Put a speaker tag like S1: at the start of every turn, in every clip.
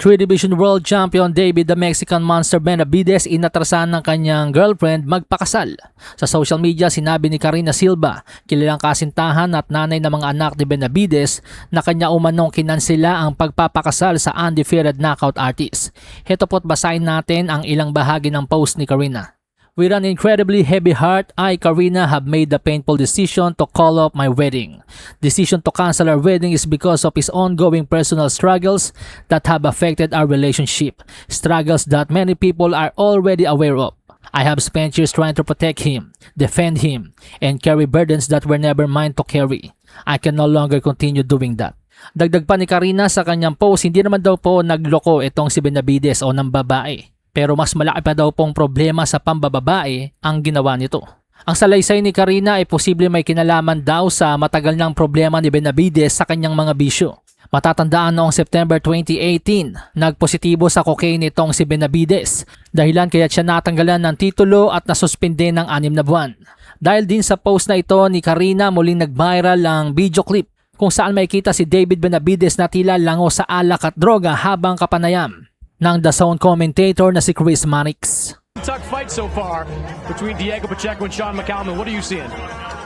S1: 3 Division World Champion David the Mexican Monster Benavides inatrasan ng kanyang girlfriend magpakasal. Sa social media sinabi ni Karina Silva, kilalang kasintahan at nanay ng mga anak ni Benavides, na kanya umanong kinansela ang pagpapakasal sa undefeated knockout artist. Heto po't basahin natin ang ilang bahagi ng post ni Karina. With an incredibly heavy heart, I, Karina, have made the painful decision to call off my wedding. Decision to cancel our wedding is because of his ongoing personal struggles that have affected our relationship. Struggles that many people are already aware of. I have spent years trying to protect him, defend him, and carry burdens that were never mine to carry. I can no longer continue doing that. Dagdag pa ni Karina sa kanyang post, hindi naman daw po nagloko itong si Benavides o ng babae. Pero mas malaki pa daw pong problema sa pambababae ang ginawa nito. Ang salaysay ni Karina ay posible may kinalaman daw sa matagal ng problema ni Benavides sa kanyang mga bisyo. Matatandaan noong September 2018, nagpositibo sa cocaine itong si Benavides. Dahilan kaya siya natanggalan ng titulo at nasuspinde ng 6 na buwan. Dahil din sa post na ito ni Karina, muling nag-viral ang video clip kung saan makikita si David Benavides na tila lango sa alak at droga habang kapanayam ng The Zone commentator na si Chris Mannix.
S2: Tough fight so far between Diego Pacheco and Sean McCallum. What are you seeing?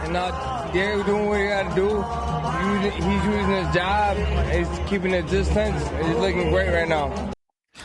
S3: And Diego doing what he got to do. He's using his jab. He's keeping a distance. He's looking great right now.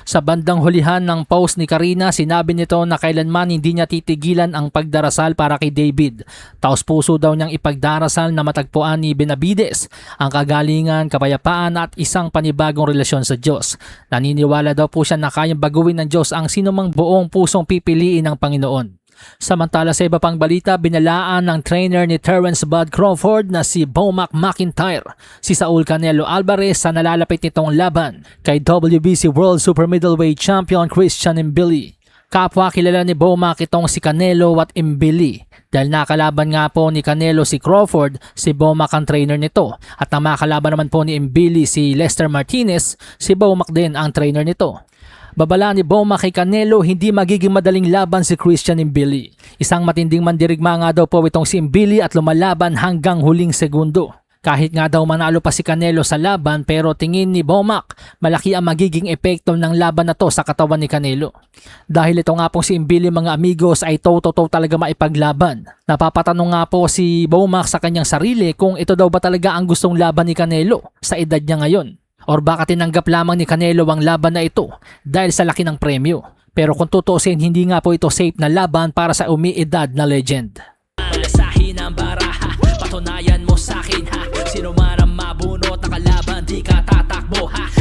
S1: Sa bandang hulihan ng post ni Karina, sinabi nito na kailanman hindi niya titigilan ang pagdarasal para kay David. Taos puso daw niyang ipagdarasal na matagpuan ni Benavides ang kagalingan, kapayapaan at isang panibagong relasyon sa Diyos. Naniniwala daw po siya na kayang baguhin ng Diyos ang sinumang buong pusong pipiliin ng Panginoon. Samantala sa iba pang balita, binalaan ng trainer ni Terence Bud Crawford na si Bomac McIntyre si Saul Canelo Alvarez sa nalalapit nitong laban kay WBC World Super Middleweight Champion Christian Mbili. Kapwa kilala ni Bomac itong si Canelo at Mbili dahil nakalaban nga po ni Canelo si Crawford, si Bomac ang trainer nito, at ang makalaban naman po ni Mbili si Lester Martinez, si Bomac din ang trainer nito. Babala ni Bomac kay Canelo, hindi magiging madaling laban si Christian Mbili. Isang matinding mandirigma nga daw po itong si Mbili at lumalaban hanggang huling segundo. Kahit nga daw manalo pa si Canelo sa laban, pero tingin ni Bomac, malaki ang magiging epekto ng laban na to sa katawan ni Canelo. Dahil ito nga po si Mbili mga amigos ay toto talaga maipaglaban. Napapatanong nga po si Bomac sa kanyang sarili kung ito daw ba talaga ang gustong laban ni Canelo sa edad niya ngayon. Or baka tinanggap lamang ni Canelo ang laban na ito dahil sa laki ng premyo. Pero kung tutuusin, hindi nga po ito safe na laban para sa umiidad na legend.
S4: Malasahin ang baraha, patunayan mo sa akin ha. Sino man ang mabunot na kalaban, di ka tatakbo ha.